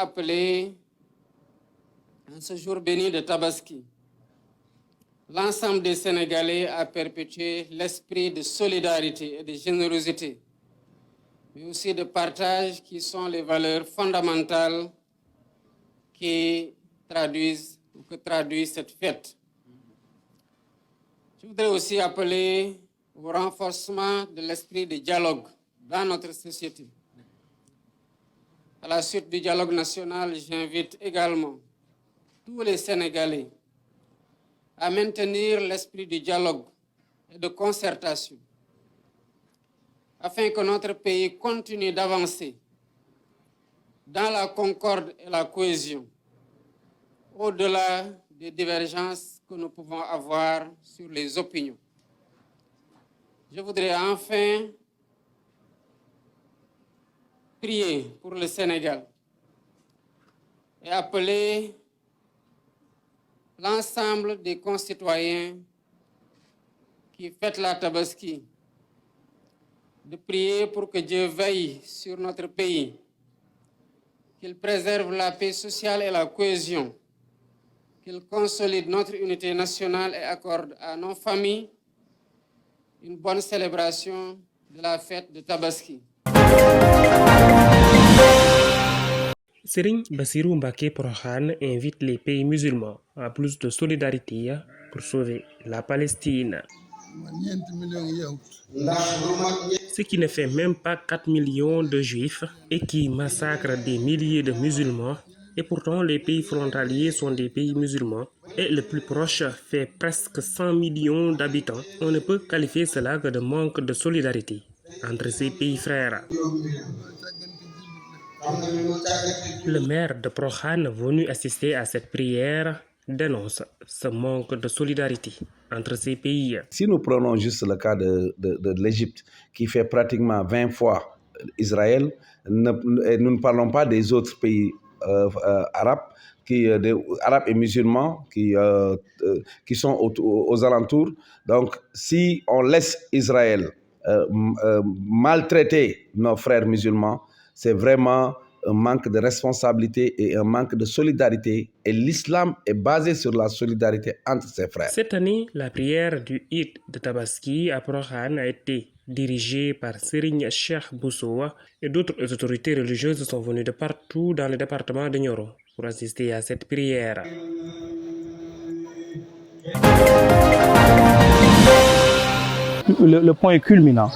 appeler, en ce jour béni de Tabaski, l'ensemble des Sénégalais à perpétuer l'esprit de solidarité et de générosité, mais aussi de partage qui sont les valeurs fondamentales que traduit cette fête. Je voudrais aussi appeler au renforcement de l'esprit de dialogue dans notre société. À la suite du dialogue national, j'invite également tous les Sénégalais à maintenir l'esprit du dialogue et de concertation afin que notre pays continue d'avancer dans la concorde et la cohésion, au-delà des divergences que nous pouvons avoir sur les opinions. Je voudrais enfin prier pour le Sénégal et appeler l'ensemble des concitoyens qui fêtent la Tabaski de prier pour que Dieu veille sur notre pays, qu'il préserve la paix sociale et la cohésion, qu'il consolide notre unité nationale et accorde à nos familles une bonne célébration de la fête de Tabaski. Serigne Bassirou Mbacké Porokhane invite les pays musulmans à plus de solidarité pour sauver la Palestine. Ce qui ne fait même pas 4 millions de juifs et qui massacre des milliers de musulmans. Et pourtant, les pays frontaliers sont des pays musulmans et le plus proche fait presque 100 millions d'habitants. On ne peut qualifier cela que de manque de solidarité entre ces pays frères. Le maire de Porokhane, venu assister à cette prière, dénonce ce manque de solidarité entre ces pays. Si nous prenons juste le cas de l'Égypte, qui fait pratiquement 20 fois Israël, et nous ne parlons pas des autres pays arabes, arabes et musulmans qui sont aux alentours. Donc, si on laisse Israël maltraiter nos frères musulmans, c'est vraiment un manque de responsabilité et un manque de solidarité. Et l'islam est basé sur la solidarité entre ses frères. Cette année, la prière du Eid de Tabaski à Porokhane a été dirigée par Serigne Cheikh Bousso et d'autres autorités religieuses sont venues de partout dans le département de Nioro pour assister à cette prière. Le point culminant,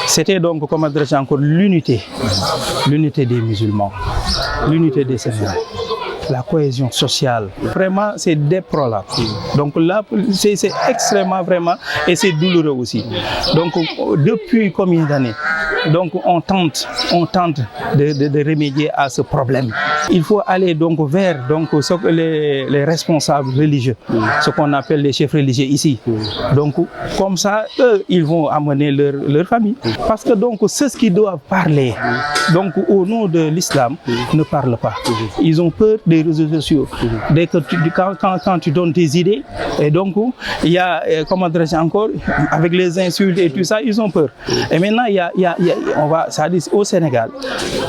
c'était donc, comme adressé encore, l'unité des musulmans, l'unité des Sénégalais, la cohésion sociale. Vraiment, c'est déplorable. Donc là, c'est extrêmement, vraiment, et c'est douloureux aussi. Donc, depuis combien d'années, donc on tente de remédier à ce problème. Il faut aller donc vers les responsables religieux, ce qu'on appelle les chefs religieux ici. Donc comme ça, eux, ils vont amener leur famille. Parce que donc ceux qui doivent parler donc au nom de l'islam ne parlent pas. Ils ont peur des réseaux sociaux. Dès que quand tu donnes tes idées, et donc il y a, comment adresser encore, avec les insultes et tout ça, ils ont peur. Et maintenant ça dit au Sénégal,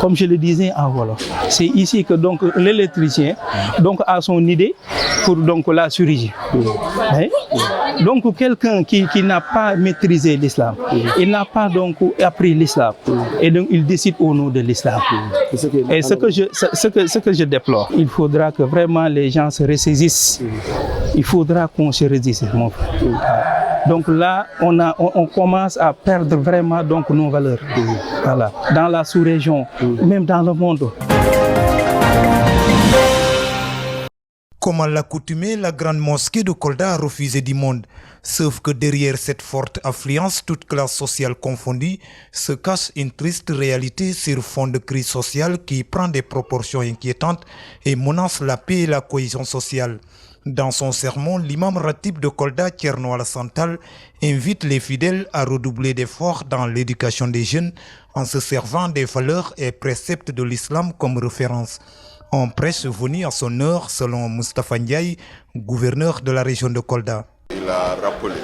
comme je le disais en Wolof, c'est ici que donc l'électricien donc a son idée pour donc la chirurgie. Donc quelqu'un qui n'a pas maîtrisé l'islam, il n'a pas donc appris l'islam, et donc il décide au nom de l'islam. Et ce que je déplore, il faudra que vraiment les gens se ressaisissent. Il faudra qu'on se ressaisisse, mon frère. Donc là, on commence à perdre vraiment donc nos valeurs. Voilà. Dans la sous-région, même dans le monde. Comme à l'accoutumée, la grande mosquée de Kolda a refusé du monde. Sauf que derrière cette forte affluence, toute classe sociale confondue, se cache une triste réalité sur fond de crise sociale qui prend des proportions inquiétantes et menace la paix et la cohésion sociale. Dans son sermon, l'imam Ratib de Kolda, Thierno Alassane Tall, invite les fidèles à redoubler d'efforts dans l'éducation des jeunes en se servant des valeurs et préceptes de l'islam comme référence. On prêche venu à son heure selon Moustapha Ndiaye, gouverneur de la région de Kolda. Il a rappelé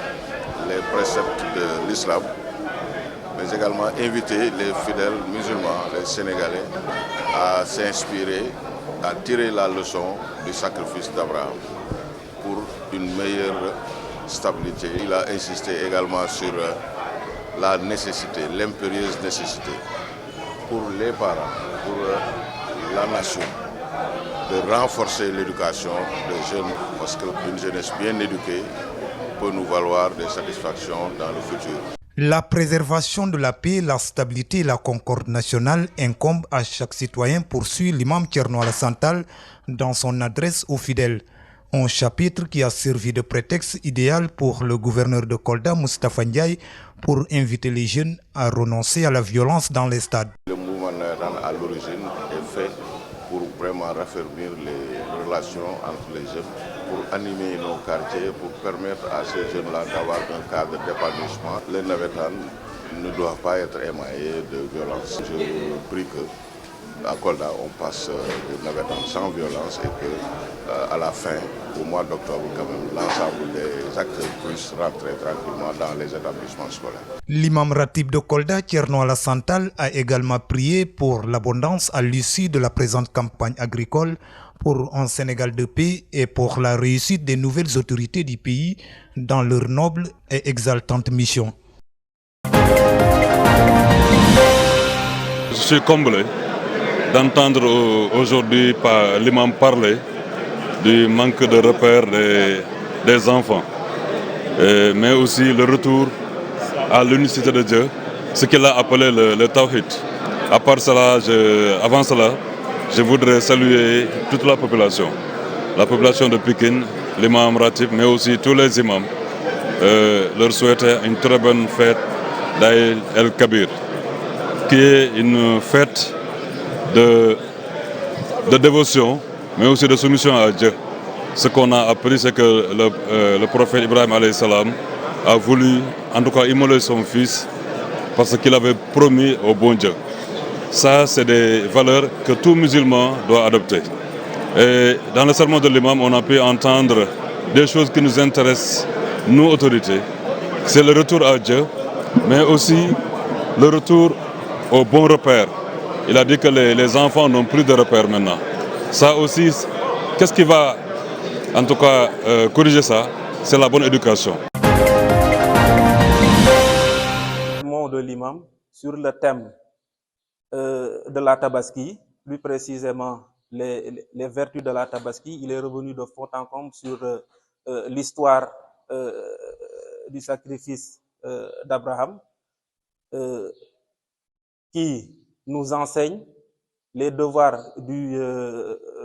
les préceptes de l'islam, mais également invité les fidèles musulmans, les Sénégalais, à s'inspirer, a tiré la leçon du sacrifice d'Abraham pour une meilleure stabilité. Il a insisté également sur la nécessité, l'impérieuse nécessité pour les parents, pour la nation, de renforcer l'éducation des jeunes, parce qu'une jeunesse bien éduquée peut nous valoir des satisfactions dans le futur. La préservation de la paix, la stabilité et la concorde nationale incombe à chaque citoyen, poursuit l'imam Thierno Alassane Tall dans son adresse aux fidèles. Un chapitre qui a servi de prétexte idéal pour le gouverneur de Kolda, Moustapha Ndiaye, pour inviter les jeunes à renoncer à la violence dans les stades. Le mouvement Navétane à l'origine est fait pour vraiment raffermir les relations entre les jeunes, pour animer nos quartiers, pour permettre à ces jeunes-là d'avoir un cadre d'épanouissement. Les Navétanes ne doivent pas être émaillés de violence. Je prie que à Kolda, on passe de Navétane sans violence et que à la fin, au mois d'octobre, quand même, l'ensemble des acteurs puissent rentrer tranquillement dans les établissements scolaires. L'imam Ratib de Kolda, Thierno Alassane Tall, a également prié pour l'abondance à l'issue de la présente campagne agricole, pour un Sénégal de paix et pour la réussite des nouvelles autorités du pays dans leur noble et exaltante mission. Je suis comblé d'entendre aujourd'hui l'imam parler du manque de repères des enfants, mais aussi le retour à l'unicité de Dieu, ce qu'il a appelé le tawhid. À part cela, avant cela, je voudrais saluer toute la population de Pikine, l'imam Ratib, mais aussi tous les imams, leur souhaiter une très bonne fête d'Aïd el-Kabir, qui est une fête de dévotion, mais aussi de soumission à Dieu. Ce qu'on a appris, c'est que le prophète Ibrahim alayhi salam a voulu, en tout cas, immoler son fils parce qu'il avait promis au bon Dieu. Ça, c'est des valeurs que tout musulman doit adopter. Et dans le sermon de l'imam, on a pu entendre des choses qui nous intéressent, nous, autorités. C'est le retour à Dieu, mais aussi le retour au bon repère. Il a dit que les enfants n'ont plus de repères maintenant. Ça aussi, qu'est-ce qui va, en tout cas, corriger ça? C'est la bonne éducation. Le mot de l'imam sur le thème de la Tabaski, plus précisément les vertus de la Tabaski, il est revenu de fond en comble sur l'histoire du sacrifice d'Abraham, qui nous enseigne les devoirs du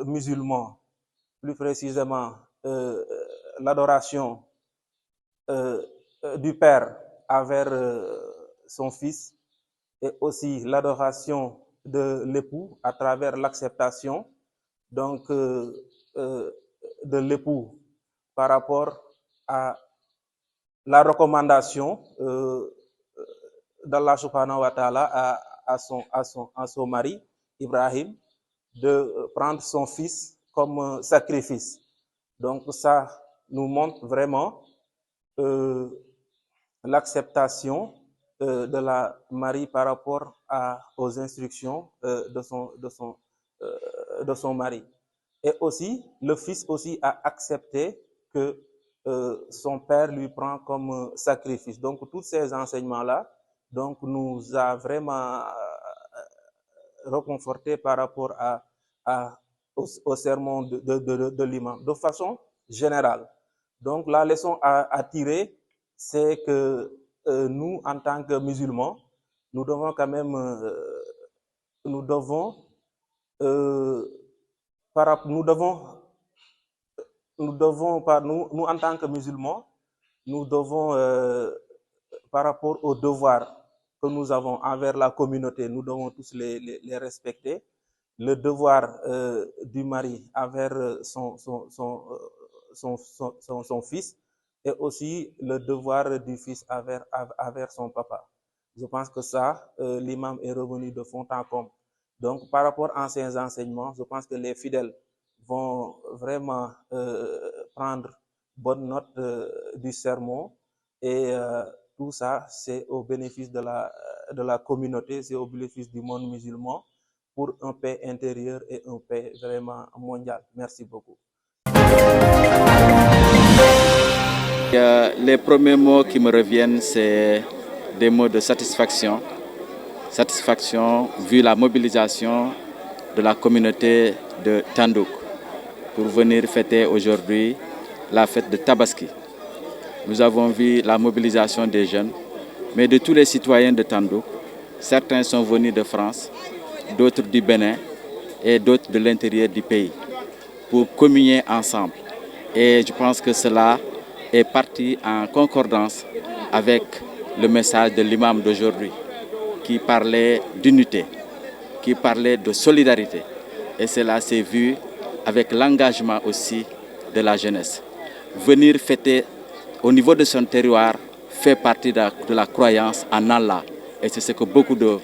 musulman, plus précisément l'adoration du père envers son fils, et aussi l'adoration de l'époux à travers l'acceptation donc de l'époux par rapport à la recommandation d'Allah subhanahu wa ta'ala à son mari Ibrahim de prendre son fils comme sacrifice. Donc ça nous montre vraiment l'acceptation de la Marie par rapport aux instructions de son mari. Et aussi, le fils aussi a accepté que son père lui prend comme sacrifice. Donc, tous ces enseignements-là donc, nous a vraiment reconfortés par rapport au sermon de l'imam, de façon générale. Donc, la leçon à tirer, c'est que nous, en tant que musulmans, nous devons quand même, nous, en tant que musulmans, nous devons, par rapport aux devoirs que nous avons envers la communauté, nous devons tous les respecter. Le devoir du mari envers son fils, et aussi le devoir du fils envers son papa. Je pense que ça, l'imam est revenu de fond en comble. Donc, par rapport à ces enseignements, je pense que les fidèles vont vraiment prendre bonne note du sermon, et tout ça, c'est au bénéfice de la communauté, c'est au bénéfice du monde musulman, pour un paix intérieur et un paix vraiment mondial. Merci beaucoup. Les premiers mots qui me reviennent, c'est des mots de satisfaction. Satisfaction vu la mobilisation de la communauté de Tandouk pour venir fêter aujourd'hui la fête de Tabaski. Nous avons vu la mobilisation des jeunes, mais de tous les citoyens de Tandouk. Certains sont venus de France, d'autres du Bénin et d'autres de l'intérieur du pays pour communier ensemble. Et je pense que cela est parti en concordance avec le message de l'imam d'aujourd'hui qui parlait d'unité, qui parlait de solidarité. Et cela s'est vu avec l'engagement aussi de la jeunesse. Venir fêter au niveau de son terroir fait partie de la croyance en Allah. Et c'est ce que beaucoup de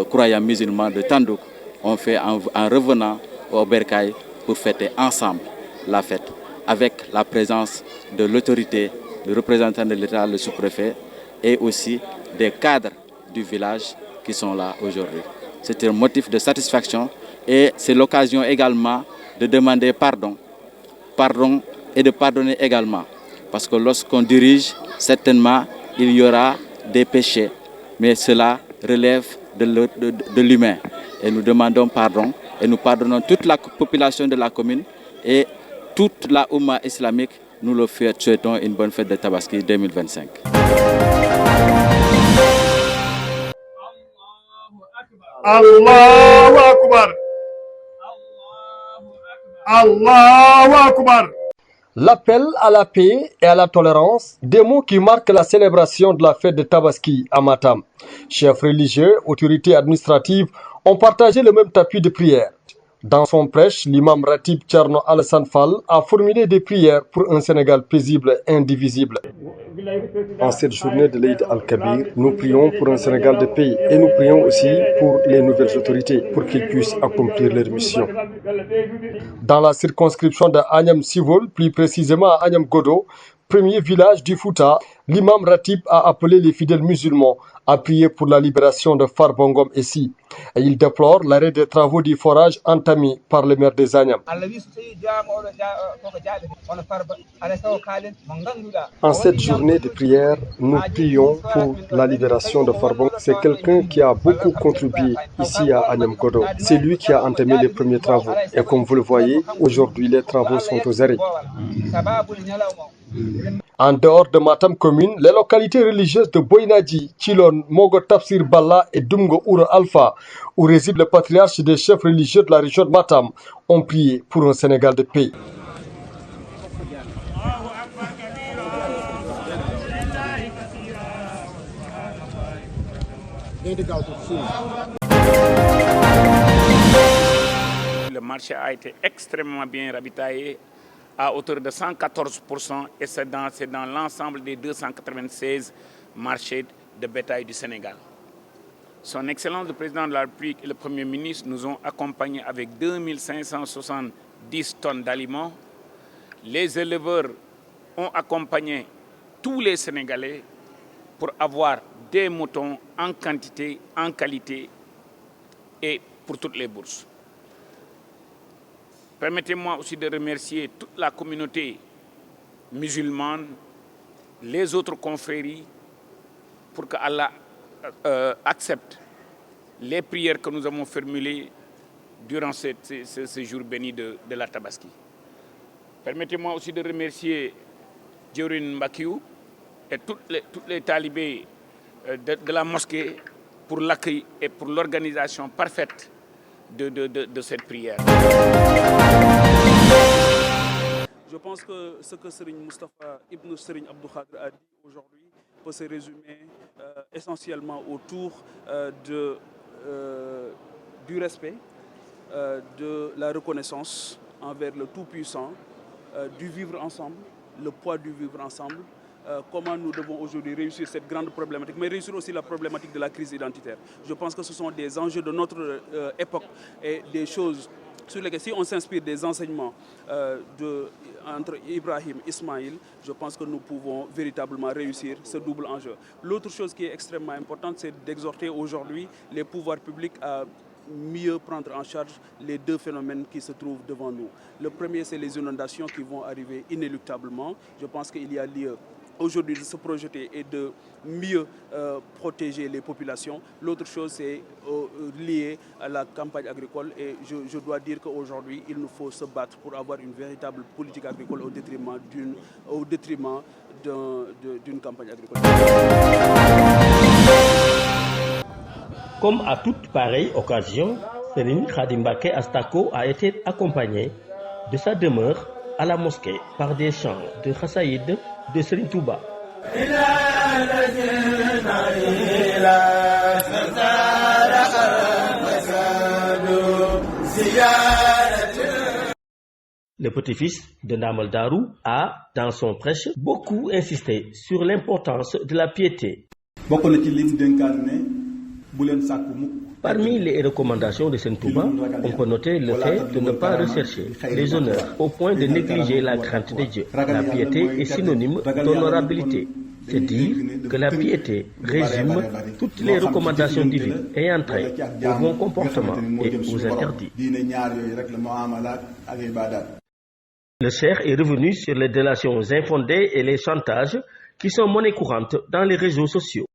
croyants musulmans de Tandouk ont fait en revenant au Bercail pour fêter ensemble la fête, avec la présence de l'autorité, le représentant de l'État, le sous-préfet, et aussi des cadres du village qui sont là aujourd'hui. C'est un motif de satisfaction et c'est l'occasion également de demander pardon et de pardonner également. Parce que lorsqu'on dirige, certainement, il y aura des péchés, mais cela relève de l'humain. Et nous demandons pardon et nous pardonnons toute la population de la commune et toute la Oumma islamique. Nous le souhaitons une bonne fête de Tabaski 2025. Allahu Akbar. Allahu Akbar. L'appel à la paix et à la tolérance, des mots qui marquent la célébration de la fête de Tabaski à Matam. Chefs religieux, autorités administratives ont partagé le même tapis de prière. Dans son prêche, l'imam Ratib Tcherno Alassane Fall a formulé des prières pour un Sénégal paisible et indivisible. En cette journée de l'Eid al-Kabir, nous prions pour un Sénégal de paix et nous prions aussi pour les nouvelles autorités pour qu'ils puissent accomplir leur mission. Dans la circonscription de Agnam Sivol, plus précisément à Agnam Godo, premier village du Fouta, l'imam Ratib a appelé les fidèles musulmans à prier pour la libération de Farbongom Essi. Et il déplore l'arrêt des travaux du forage entamés par le maire des Agnam. En cette journée de prière, nous prions pour la libération de Farbongom. C'est quelqu'un qui a beaucoup contribué ici à Agnam Godo. C'est lui qui a entamé les premiers travaux. Et comme vous le voyez, aujourd'hui les travaux sont aux arrêts. En dehors de Matam commune, les localités religieuses de Boinadji, Chilon, Mogo Tafsir Balla et Dumgo Oura Alpha, où réside le patriarche des chefs religieux de la région de Matam, ont prié pour un Sénégal de paix. Le marché a été extrêmement bien ravitaillé à hauteur de 114% et c'est dans l'ensemble des 296 marchés de bétail du Sénégal. Son Excellence le Président de la République et le Premier ministre nous ont accompagnés avec 2570 tonnes d'aliments. Les éleveurs ont accompagné tous les Sénégalais pour avoir des moutons en quantité, en qualité et pour toutes les bourses. Permettez-moi aussi de remercier toute la communauté musulmane, les autres confréries, pour que Allah accepte les prières que nous avons formulées durant ce jour béni de la Tabaski. Permettez-moi aussi de remercier Djourin Mbakiou et tous les talibés de la mosquée pour l'accueil et pour l'organisation parfaite de cette prière. Je pense que ce que Serigne Moustapha Ibn Serigne Abdou Khadr a dit aujourd'hui peut se résumer essentiellement autour du respect, de la reconnaissance envers le Tout-Puissant, du vivre ensemble, le poids du vivre ensemble, comment nous devons aujourd'hui réussir cette grande problématique, mais réussir aussi la problématique de la crise identitaire. Je pense que ce sont des enjeux de notre époque et des choses sur lesquelles, si on s'inspire des enseignements entre Ibrahim et Ismaïl, je pense que nous pouvons véritablement réussir ce double enjeu. L'autre chose qui est extrêmement importante, c'est d'exhorter aujourd'hui les pouvoirs publics à mieux prendre en charge les deux phénomènes qui se trouvent devant nous. Le premier, c'est les inondations qui vont arriver inéluctablement. Je pense qu'il y a lieu aujourd'hui de se projeter et de mieux protéger les populations. L'autre chose, c'est lié à la campagne agricole et je dois dire qu'aujourd'hui, il nous faut se battre pour avoir une véritable politique agricole au détriment d'une campagne agricole. Comme à toute pareille occasion, Serigne Khadim Mbacké Astako a été accompagné de sa demeure à la mosquée par des chants de Khassaïd de Serigne Touba. Le petit-fils de Ndamal Darou a, dans son prêche, beaucoup insisté sur l'importance de la piété. Parmi les recommandations de Serigne Touba, on peut noter le fait de ne pas rechercher les honneurs au point de négliger la crainte de Dieu. La piété est synonyme d'honorabilité. C'est dire que la piété résume toutes les recommandations divines ayant trait au bon comportement et aux interdits. Le cheikh est revenu sur les délations infondées et les chantages qui sont monnaie courante dans les réseaux sociaux.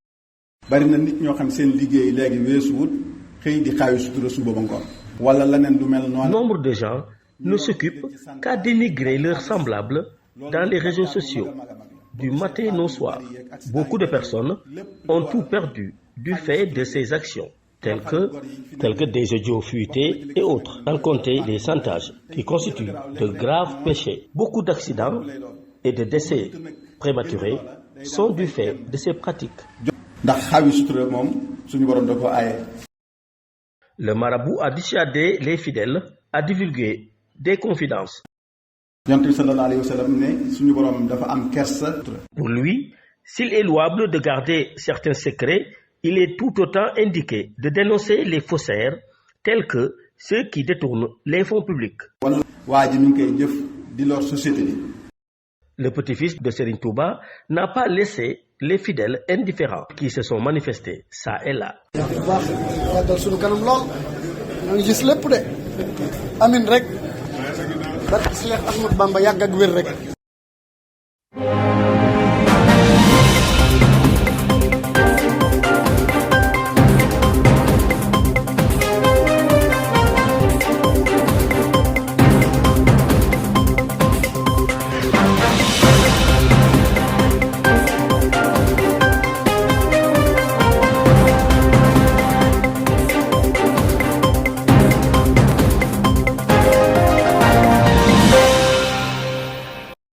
Nombre de gens ne s'occupent qu'à dénigrer leurs semblables dans les réseaux sociaux. Du matin au soir, beaucoup de personnes ont tout perdu du fait de ces actions, telles que des audios fuités et autres, sans compter les chantages qui constituent de graves péchés. Beaucoup d'accidents et de décès prématurés sont du fait de ces pratiques. Le marabout a dissuadé les fidèles à divulguer des confidences. Pour lui, s'il est louable de garder certains secrets, il est tout autant indiqué de dénoncer les faussaires tels que ceux qui détournent les fonds publics. Le petit-fils de Serigne Touba n'a pas laissé les fidèles indifférents qui se sont manifestés ça et là. barke Cheikh Ahmadou Bamba yàgg ak wér rek